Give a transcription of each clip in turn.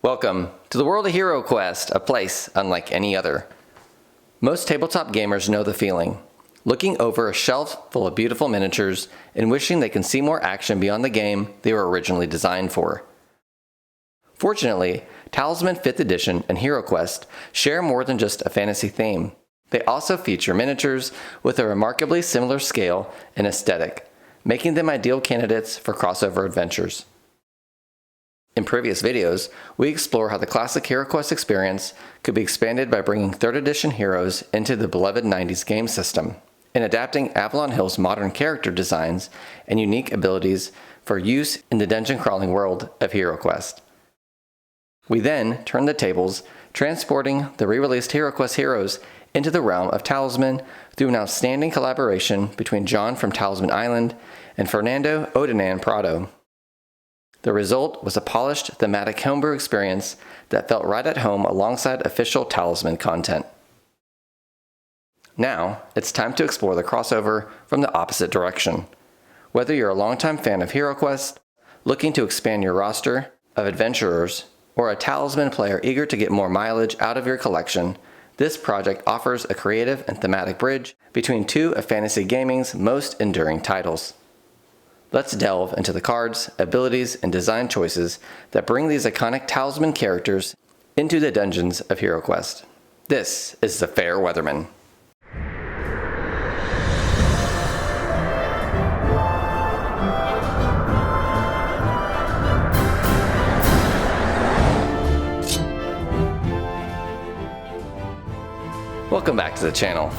Welcome to the world of HeroQuest, a place unlike any other. Most tabletop gamers know the feeling, looking over a shelf full of beautiful miniatures and wishing they can see more action beyond the game they were originally designed for. Fortunately, Talisman 5th Edition and HeroQuest share more than just a fantasy theme. They also feature miniatures with a remarkably similar scale and aesthetic, making them ideal candidates for crossover adventures. In previous videos, we explore how the classic HeroQuest experience could be expanded by bringing 3rd edition heroes into the beloved 90s game system, and adapting Avalon Hill's modern character designs and unique abilities for use in the dungeon-crawling world of HeroQuest. We then turn the tables, transporting the re-released HeroQuest Heroes into the realm of Talisman through an outstanding collaboration between John from Talisman Island and Fernando Odanan Prado. The result was a polished, thematic homebrew experience that felt right at home alongside official Talisman content. Now, it's time to explore the crossover from the opposite direction. Whether you're a longtime fan of HeroQuest, looking to expand your roster of adventurers, or a Talisman player eager to get more mileage out of your collection, this project offers a creative and thematic bridge between two of fantasy gaming's most enduring titles. Let's delve into the cards, abilities, and design choices that bring these iconic Talisman characters into the dungeons of HeroQuest. This is the Fair Weatherman. Welcome back to the channel.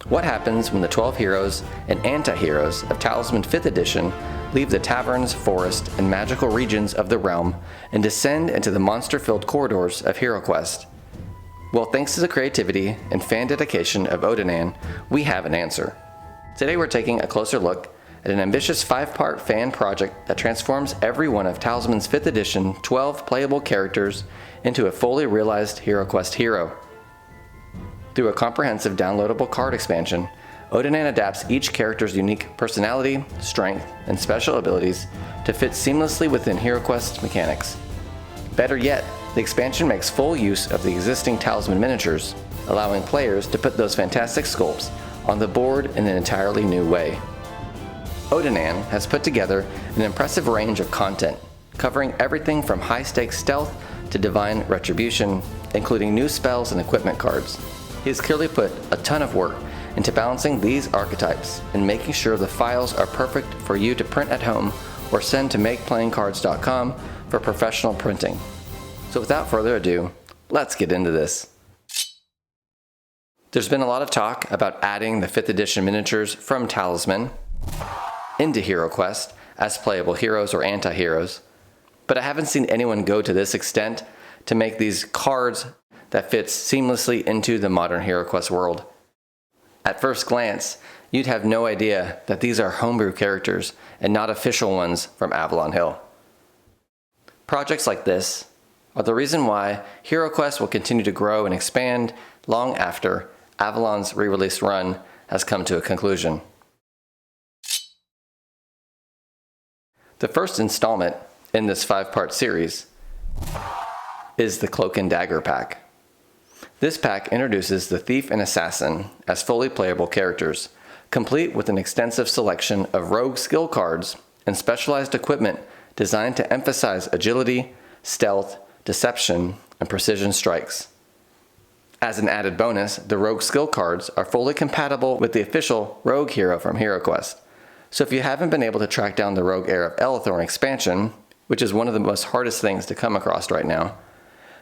What happens when the 12 heroes and antiheroes of Talisman 5th Edition leave the taverns, forest, and magical regions of the realm and descend into the monster-filled corridors of HeroQuest? Well, thanks to the creativity and fan dedication of Odanan, we have an answer. Today we're taking a closer look at an ambitious 5-part fan project that transforms every one of Talisman's 5th Edition 12 playable characters into a fully realized HeroQuest hero. Through a comprehensive downloadable card expansion, Odanan adapts each character's unique personality, strength, and special abilities to fit seamlessly within HeroQuest mechanics. Better yet, the expansion makes full use of the existing Talisman miniatures, allowing players to put those fantastic sculpts on the board in an entirely new way. Odanan has put together an impressive range of content, covering everything from high-stakes stealth to divine retribution, including new spells and equipment cards. He has clearly put a ton of work into balancing these archetypes and making sure the files are perfect for you to print at home or send to makeplayingcards.com for professional printing. So without further ado, let's get into this. There's been a lot of talk about adding the 5th edition miniatures from Talisman into HeroQuest as playable heroes or anti-heroes, but I haven't seen anyone go to this extent to make these cards that fits seamlessly into the modern HeroQuest world. At first glance, you'd have no idea that these are homebrew characters and not official ones from Avalon Hill. Projects like this are the reason why HeroQuest will continue to grow and expand long after Avalon's re-release run has come to a conclusion. The first installment in this 5-part series is the Cloak and Dagger pack. This pack introduces the Thief and Assassin as fully playable characters, complete with an extensive selection of rogue skill cards and specialized equipment designed to emphasize agility, stealth, deception, and precision strikes. As an added bonus, the rogue skill cards are fully compatible with the official rogue hero from HeroQuest. So if you haven't been able to track down the Rogue Heir of Elithorn expansion, which is one of the most hardest things to come across right now,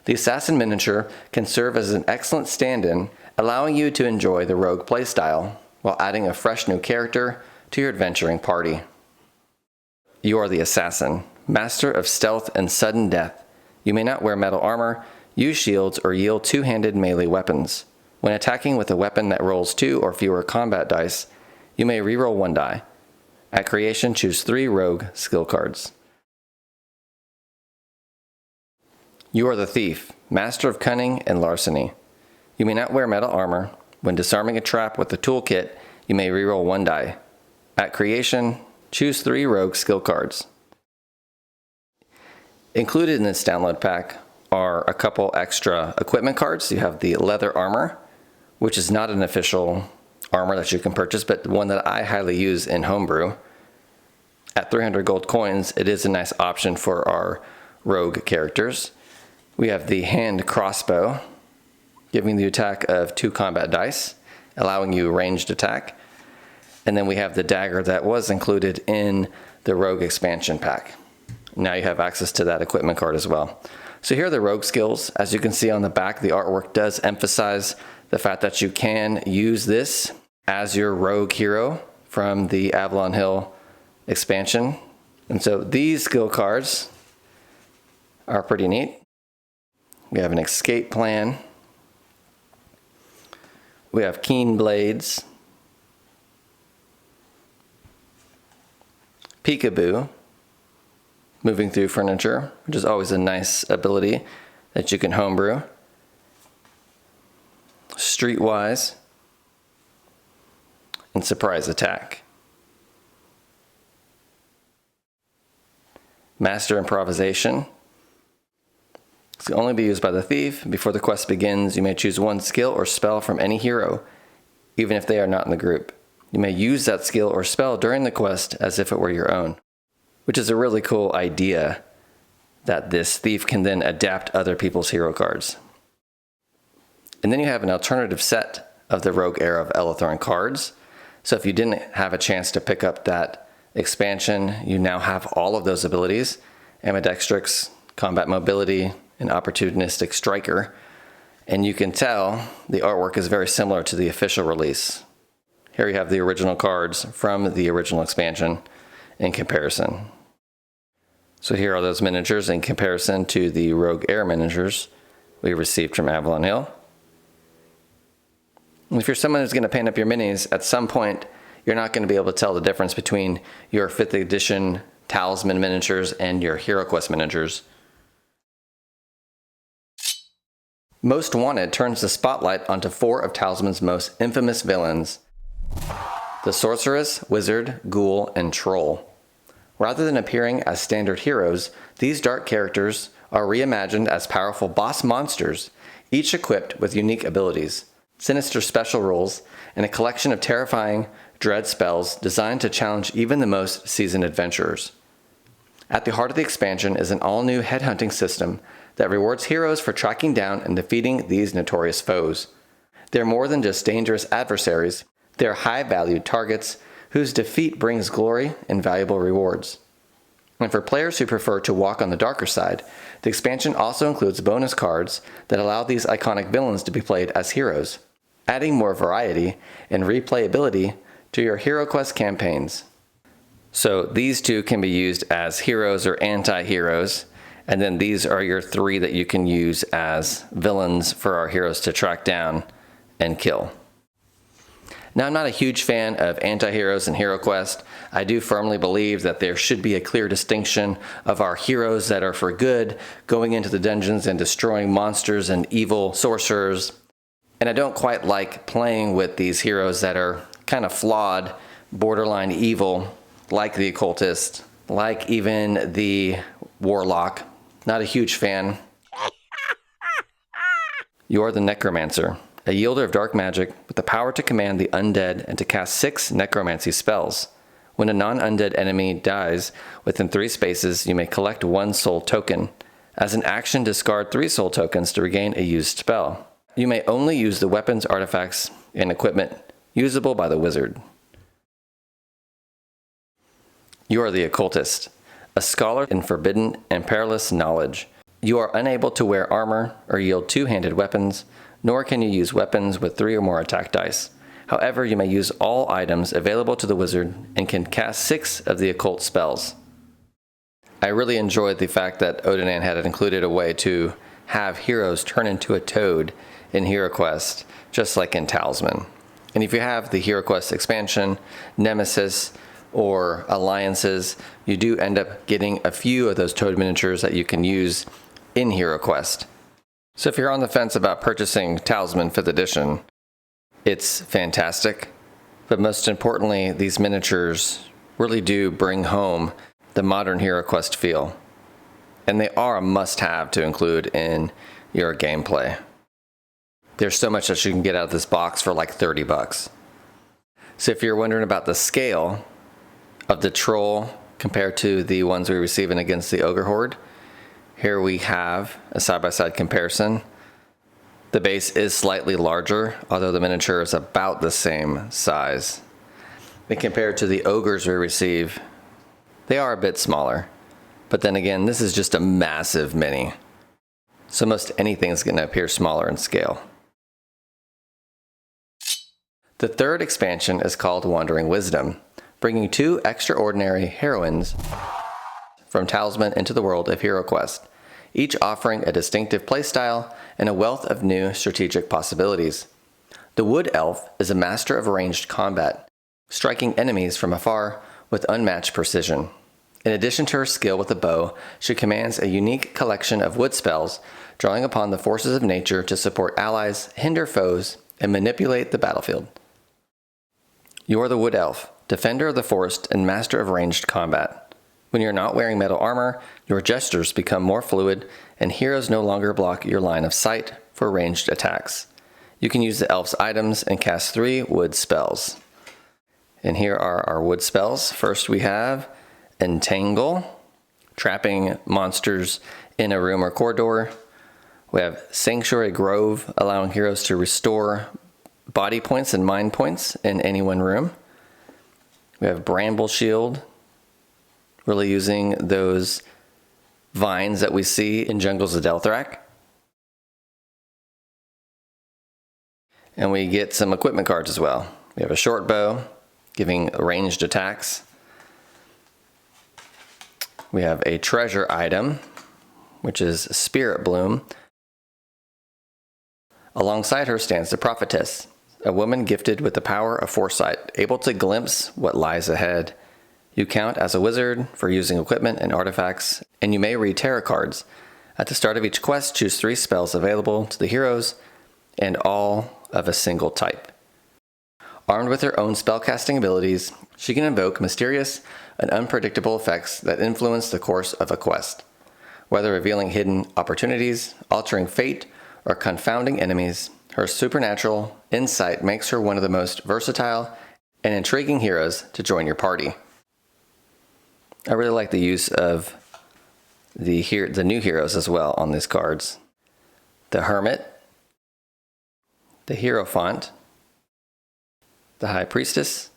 the Assassin miniature can serve as an excellent stand-in, allowing you to enjoy the rogue playstyle while adding a fresh new character to your adventuring party. You are the Assassin, master of stealth and sudden death. You may not wear metal armor, use shields, or yield two-handed melee weapons. When attacking with a weapon that rolls 2 or fewer combat dice, you may reroll 1 die. At creation, choose 3 rogue skill cards. You are the Thief, master of cunning and larceny. You may not wear metal armor. When disarming a trap with the toolkit, you may reroll 1 die. At creation, choose 3 rogue skill cards. Included in this download pack are a couple extra equipment cards. You have the leather armor, which is not an official armor that you can purchase, but one that I highly use in homebrew. At 300 gold coins, it is a nice option for our rogue characters. We have the hand crossbow, giving the attack of 2 combat dice, allowing you ranged attack. And then we have the dagger that was included in the rogue expansion pack. Now you have access to that equipment card as well. So here are the rogue skills. As you can see on the back, the artwork does emphasize the fact that you can use this as your rogue hero from the Avalon Hill expansion. And so these skill cards are pretty neat. We have an escape plan. We have keen blades. Peekaboo. Moving through furniture, which is always a nice ability that you can homebrew. Streetwise. And surprise attack. Master improvisation. This can only be used by the thief. Before the quest begins, you may choose one skill or spell from any hero, even if they are not in the group. You may use that skill or spell during the quest as if it were your own, which is a really cool idea that this thief can then adapt other people's hero cards. And then you have an alternative set of the Rogue Era of Elethorn cards. So if you didn't have a chance to pick up that expansion, you now have all of those abilities: ambidextrous, combat mobility, and opportunistic striker. And you can tell the artwork is very similar to the official release. Here you have the original cards from the original expansion in comparison. So here are those miniatures in comparison to the Rogue Era miniatures we received from Avalon Hill. And if you're someone who's going to paint up your minis, at some point you're not going to be able to tell the difference between your 5th edition Talisman miniatures and your HeroQuest miniatures. Most Wanted turns the spotlight onto 4 of Talisman's most infamous villains: the Sorceress, Wizard, Ghoul, and Troll. Rather than appearing as standard heroes, these dark characters are reimagined as powerful boss monsters, each equipped with unique abilities, sinister special rules, and a collection of terrifying, dread spells designed to challenge even the most seasoned adventurers. At the heart of the expansion is an all-new headhunting system that rewards heroes for tracking down and defeating these notorious foes. They're more than just dangerous adversaries. They're high-valued targets whose defeat brings glory and valuable rewards. And for players who prefer to walk on the darker side, the expansion also includes bonus cards that allow these iconic villains to be played as heroes, adding more variety and replayability to your HeroQuest campaigns. So these 2 can be used as heroes or anti-heroes, and then these are your 3 that you can use as villains for our heroes to track down and kill. Now, I'm not a huge fan of Antiheroes and HeroQuest. I do firmly believe that there should be a clear distinction of our heroes that are for good, going into the dungeons and destroying monsters and evil sorcerers. And I don't quite like playing with these heroes that are kind of flawed, borderline evil, like the occultist, like even the warlock. Not a huge fan. You're the necromancer, a yielder of dark magic with the power to command the undead and to cast 6 necromancy spells. When a non-undead enemy dies within 3 spaces, you may collect 1 soul token. As an action, discard 3 soul tokens to regain a used spell. You may only use the weapons, artifacts, and equipment usable by the wizard. You are the occultist, a scholar in forbidden and perilous knowledge. You are unable to wear armor or yield 2-handed weapons, nor can you use weapons with 3 or more attack dice. However, you may use all items available to the wizard and can cast 6 of the occult spells. I really enjoyed the fact that Odinand had included a way to have heroes turn into a toad in HeroQuest, just like in Talisman. And if you have the HeroQuest expansion, Nemesis, or Alliances, you do end up getting a few of those toad miniatures that you can use in HeroQuest. So if you're on the fence about purchasing Talisman 5th edition, it's fantastic. But most importantly, these miniatures really do bring home the modern HeroQuest feel. and they are a must-have to include in your gameplay. There's so much that you can get out of this box for like 30 bucks. So if you're wondering about the scale of the troll compared to the ones we receive in Against the Ogre Horde, here we have a side-by-side comparison. The base is slightly larger, although the miniature is about the same size. And compared to the ogres we receive, they are a bit smaller. But then again, this is just a massive mini. So most anything is going to appear smaller in scale. The third expansion is called Wandering Wisdom, bringing 2 extraordinary heroines from Talisman into the world of HeroQuest, each offering a distinctive playstyle and a wealth of new strategic possibilities. The Wood Elf is a master of ranged combat, striking enemies from afar with unmatched precision. In addition to her skill with the bow, she commands a unique collection of wood spells, drawing upon the forces of nature to support allies, hinder foes, and manipulate the battlefield. You are the Wood Elf, defender of the forest and master of ranged combat. When you're not wearing metal armor, your gestures become more fluid, and heroes no longer block your line of sight for ranged attacks. You can use the elf's items and cast 3 wood spells. And here are our wood spells. First we have Entangle, trapping monsters in a room or corridor. We have Sanctuary Grove, allowing heroes to restore body points and mind points in any one room. We have Bramble Shield, really using those vines that we see in Jungles of Delthrak. And we get some equipment cards as well. We have a short bow, giving ranged attacks. We have a treasure item, which is Spirit Bloom. Alongside her stands the Prophetess, a woman gifted with the power of foresight, able to glimpse what lies ahead. You count as a wizard for using equipment and artifacts, and you may read tarot cards. At the start of each quest, choose 3 spells available to the heroes, and all of a single type. Armed with her own spellcasting abilities, she can invoke mysterious and unpredictable effects that influence the course of a quest. Whether revealing hidden opportunities, altering fate, or confounding enemies, her supernatural insight makes her one of the most versatile and intriguing heroes to join your party. I really like the use of the new heroes as well on these cards. The Hermit, the Hierophant, the High Priestess,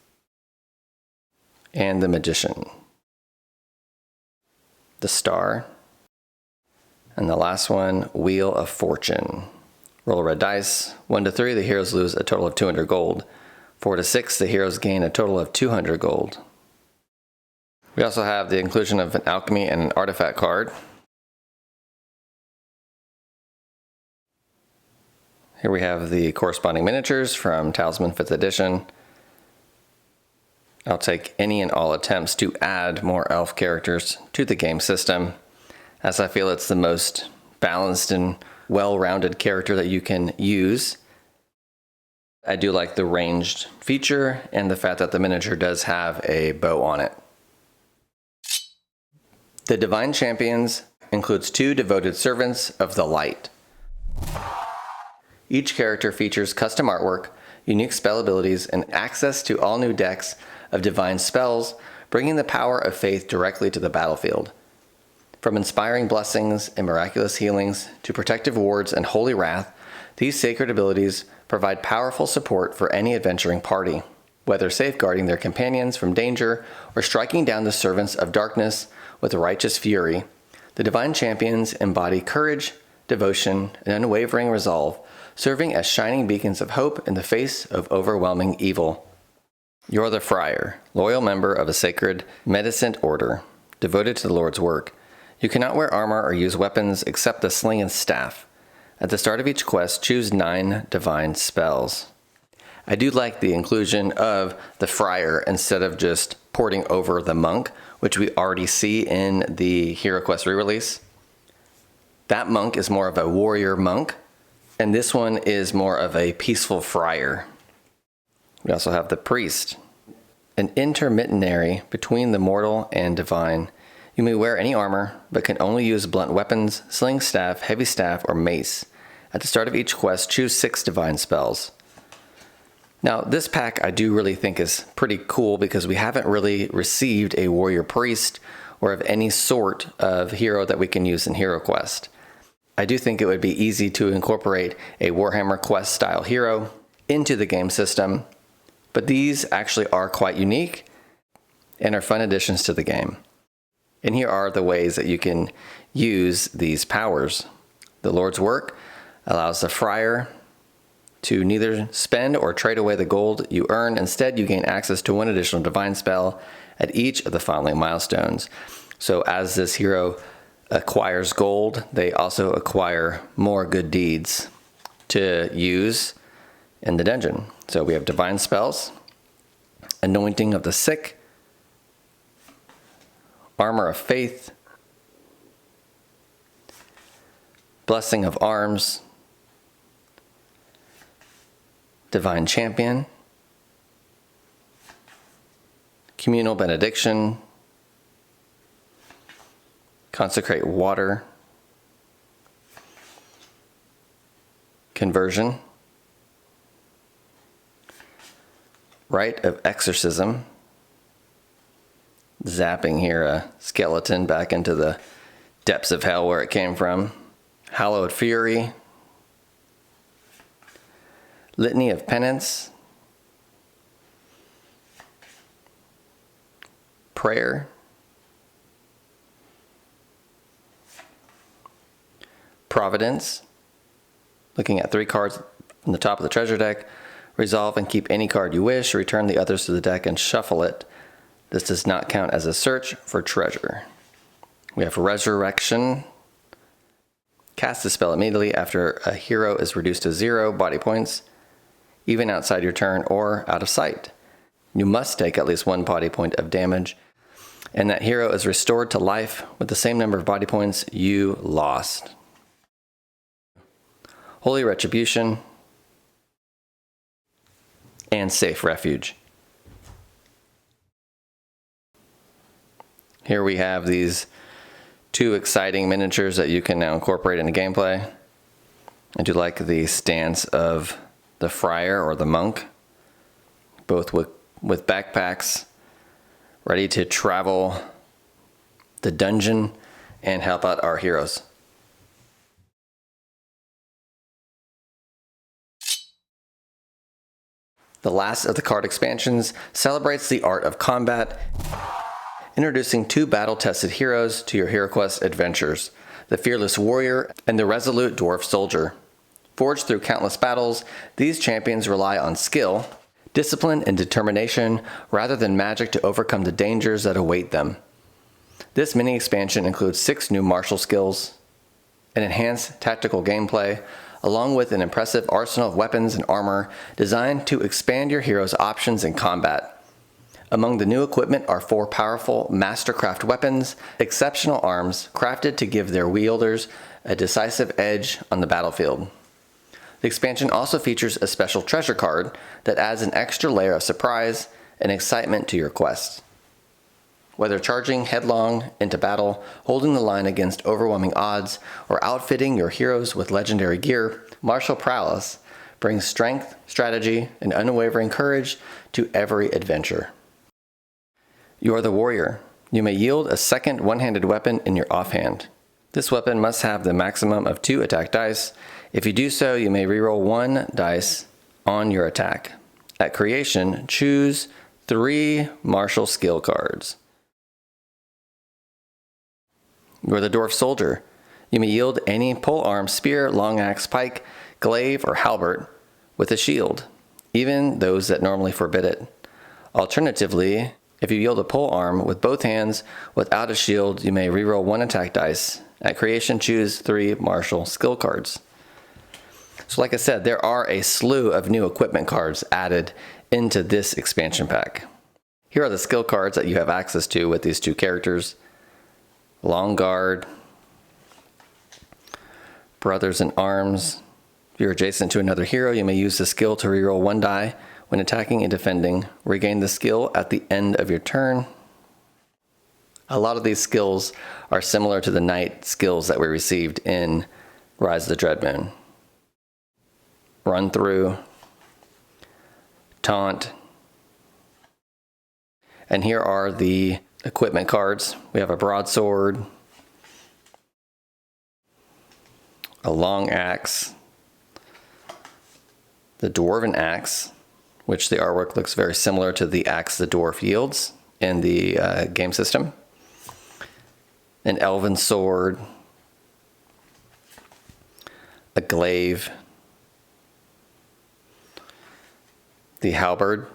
and the Magician. The Star, and the last one, Wheel of Fortune. Roll a red dice. 1 to 3, the heroes lose a total of 200 gold. 4 to 6, the heroes gain a total of 200 gold. We also have the inclusion of an alchemy and an artifact card. Here we have the corresponding miniatures from Talisman 5th edition. I'll take any and all attempts to add more elf characters to the game system, as I feel it's the most balanced and well-rounded character that you can use. I do like the ranged feature and the fact that the miniature does have a bow on it. The Divine Champions includes 2 devoted servants of the light. Each character features custom artwork, unique spell abilities, and access to all new decks of divine spells, bringing the power of faith directly to the battlefield. From inspiring blessings and miraculous healings to protective wards and holy wrath, these sacred abilities provide powerful support for any adventuring party, whether safeguarding their companions from danger or striking down the servants of darkness with righteous fury. The Divine Champions embody courage, devotion, and unwavering resolve, serving as shining beacons of hope in the face of overwhelming evil. You're the Friar, loyal member of a sacred medicine order, devoted to the Lord's work. You cannot wear armor or use weapons except the sling and staff. At the start of each quest, choose 9 divine spells. I do like the inclusion of the Friar instead of just porting over the monk, which we already see in the HeroQuest re-release. That monk is more of a warrior monk, and this one is more of a peaceful friar. We also have the Priest, an intermediary between the mortal and divine. You may wear any armor, but can only use blunt weapons, sling staff, heavy staff, or mace. At the start of each quest, choose 6 divine spells. Now, this pack I do really think is pretty cool because we haven't really received a warrior priest or of any sort of hero that we can use in HeroQuest. I do think it would be easy to incorporate a Warhammer Quest style hero into the game system, but these actually are quite unique and are fun additions to the game. And here are the ways that you can use these powers. The Lord's Work allows the Friar to neither spend or trade away the gold you earn. Instead, you gain access to 1 additional divine spell at each of the following milestones. So as this hero acquires gold, they also acquire more good deeds to use in the dungeon. So we have divine spells, anointing of the sick, armor of faith, blessing of arms, divine champion, communal benediction, consecrate water, conversion, rite of exorcism, zapping here a skeleton back into the depths of hell where it came from, hallowed fury, litany of penance, prayer, providence, looking at 3 cards from the top of the treasure deck, resolve and keep any card you wish, return the others to the deck and shuffle it. This does not count as a search for treasure. We have resurrection. Cast the spell immediately after a hero is reduced to 0 body points, even outside your turn or out of sight. You must take at least 1 body point of damage, and that hero is restored to life with the same number of body points you lost. Holy Retribution and Safe Refuge. Here we have these 2 exciting miniatures that you can now incorporate into gameplay. I do like the stance of the Friar or the Monk, both with backpacks, ready to travel the dungeon and help out our heroes. The last of the card expansions celebrates the art of combat, introducing 2 battle-tested heroes to your HeroQuest adventures, the Fearless Warrior and the Resolute Dwarf Soldier. Forged through countless battles, these champions rely on skill, discipline, and determination rather than magic to overcome the dangers that await them. This mini-expansion includes 6 new martial skills, an enhanced tactical gameplay, along with an impressive arsenal of weapons and armor designed to expand your hero's options in combat. Among the new equipment are 4 powerful Mastercraft weapons, exceptional arms crafted to give their wielders a decisive edge on the battlefield. The expansion also features a special treasure card that adds an extra layer of surprise and excitement to your quest. Whether charging headlong into battle, holding the line against overwhelming odds, or outfitting your heroes with legendary gear, martial prowess brings strength, strategy, and unwavering courage to every adventure. You are the warrior. You may yield a second one-handed weapon in your offhand. This weapon must have the maximum of 2 attack dice. If you do so, you may reroll 1 dice on your attack. At creation, choose 3 martial skill cards. You are the Dwarf Soldier. You may yield any polearm, spear, long axe, pike, glaive, or halberd with a shield, even those that normally forbid it. Alternatively, if you yield a polearm with both hands without a shield, you may reroll 1 attack dice. At creation, choose 3 martial skill cards. So like I said, there are a slew of new equipment cards added into this expansion pack. Here are the skill cards that you have access to with these 2 characters. Long Guard, Brothers in Arms. If you're adjacent to another hero, you may use the skill to reroll 1 die when attacking and defending. Regain the skill at the end of your turn. A lot of these skills are similar to the knight skills that we received in Rise of the Dreadmoon. Run through, taunt, and here are the equipment cards. We have a broadsword, a long axe, the dwarven axe, which the artwork looks very similar to the axe the dwarf yields in the game system, an elven sword, a glaive, the halberd,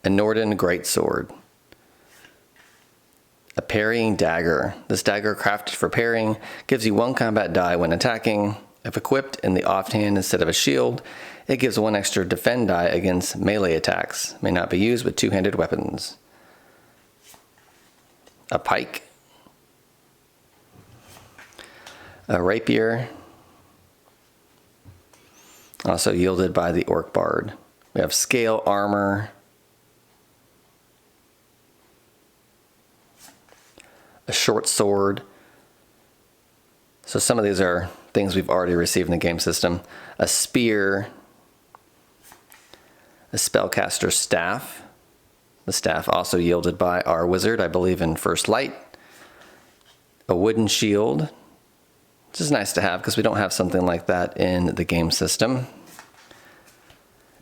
a Norden greatsword, a parrying dagger. This dagger, crafted for parrying, gives you 1 combat die when attacking. If equipped in the offhand instead of a shield, it gives 1 extra defend die against melee attacks. May not be used with two-handed weapons. A pike, a rapier, also yielded by the orc bard. We have scale armor, a short sword. So some of these are things we've already received in the game system. A spear, a spellcaster staff. The staff also yielded by our wizard, I believe in First Light. A wooden shield, which is nice to have because we don't have something like that in the game system.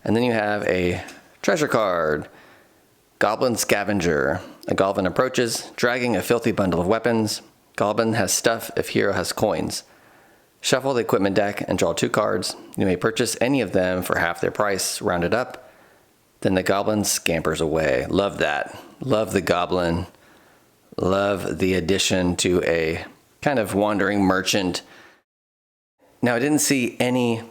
And then you have a treasure card, Goblin Scavenger. A goblin approaches, dragging a filthy bundle of weapons. Goblin has stuff if hero has coins. Shuffle the equipment deck and draw 2 cards. You may purchase any of them for half their price, rounded up. Then the goblin scampers away. Love that. Love the goblin. Love the addition to a kind of wandering merchant. Now, I didn't see any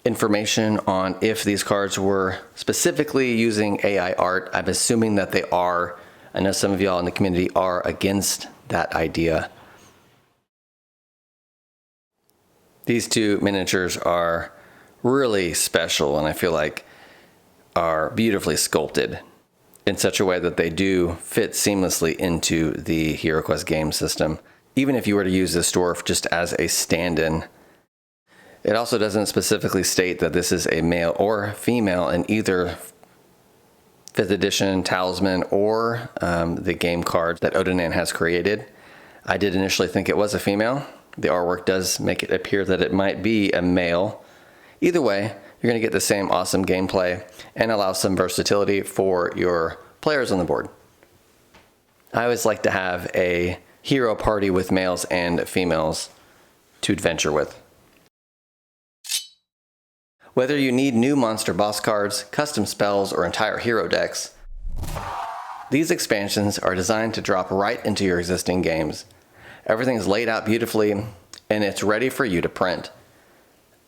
information on if these cards were specifically using AI art. I'm assuming that they are. I know some of y'all in the community are against that idea. These 2 miniatures are really special, and I feel like are beautifully sculpted in such a way that they do fit seamlessly into the HeroQuest game system, even if you were to use this dwarf just as a stand-in. It also doesn't specifically state that this is a male or female in either 5th edition Talisman or the game card that Odonan has created. I did initially think it was a female. The artwork does make it appear that it might be a male. Either way, you're going to get the same awesome gameplay and allow some versatility for your players on the board. I always like to have a hero party with males and females to adventure with. Whether you need new monster boss cards, custom spells, or entire hero decks, these expansions are designed to drop right into your existing games. Everything is laid out beautifully, and it's ready for you to print.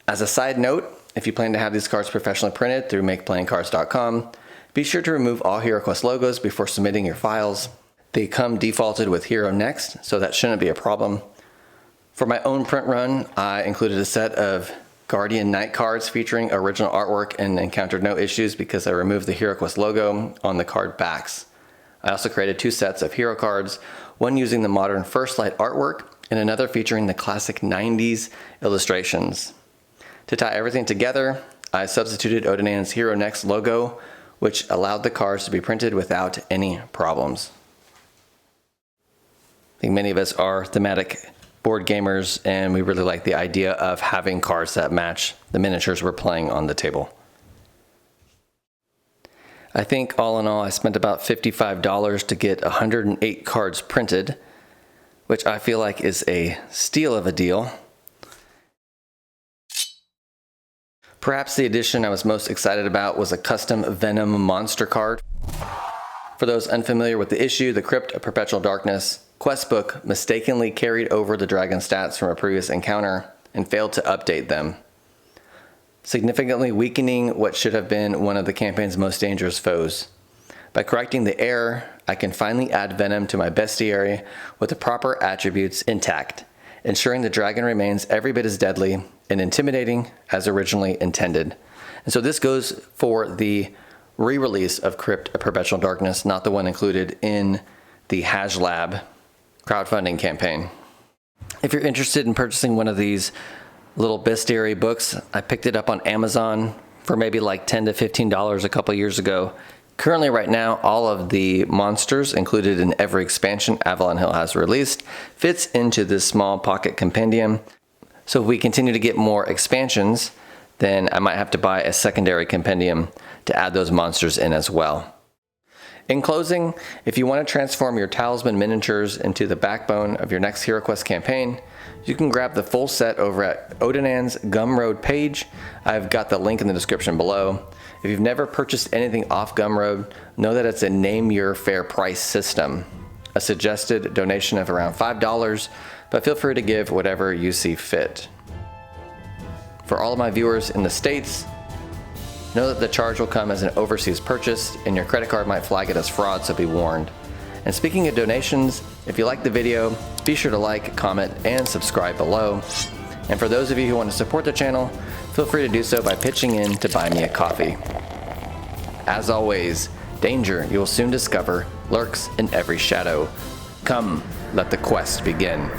As a side note, if you plan to have these cards professionally printed through makeplayingcards.com, be sure to remove all HeroQuest logos before submitting your files. They come defaulted with Hero Next, so that shouldn't be a problem. For my own print run, I included a set of Guardian Knight cards featuring original artwork and encountered no issues because I removed the HeroQuest logo on the card backs. I also created 2 sets of hero cards, one using the modern First Light artwork and another featuring the classic 90s illustrations. To tie everything together, I substituted Odinan's Hero Next logo, which allowed the cards to be printed without any problems. I think many of us are thematic board gamers, and we really like the idea of having cards that match the miniatures we're playing on the table. I think all in all, I spent about $55 to get 108 cards printed, which I feel like is a steal of a deal. Perhaps the addition I was most excited about was a custom Venom monster card. For those unfamiliar with the issue, the Crypt of Perpetual Darkness quest book mistakenly carried over the dragon stats from a previous encounter and failed to update them, significantly weakening what should have been one of the campaign's most dangerous foes. By correcting the error, I can finally add Venom to my bestiary with the proper attributes intact, ensuring the dragon remains every bit as deadly and intimidating as originally intended. And so this goes for the re-release of Crypt of Perpetual Darkness, not the one included in the HasLab crowdfunding campaign. If you're interested in purchasing one of these little bestiary books, I picked it up on Amazon for maybe like $10 to $15 a couple years ago. Currently, right now, all of the monsters included in every expansion Avalon Hill has released fits into this small pocket compendium. So if we continue to get more expansions, then I might have to buy a secondary compendium to add those monsters in as well. In closing, if you want to transform your Talisman miniatures into the backbone of your next HeroQuest campaign, you can grab the full set over at Odinan's Gumroad page. I've got the link in the description below. If you've never purchased anything off Gumroad, know that it's a name your fair price system. A suggested donation of around $5, but feel free to give whatever you see fit. For all of my viewers in the States, know that the charge will come as an overseas purchase and your credit card might flag it as fraud, so be warned. And speaking of donations, if you liked the video, be sure to like, comment, and subscribe below. And for those of you who want to support the channel, feel free to do so by pitching in to buy me a coffee. As always, danger, you will soon discover, lurks in every shadow. Come, let the quest begin.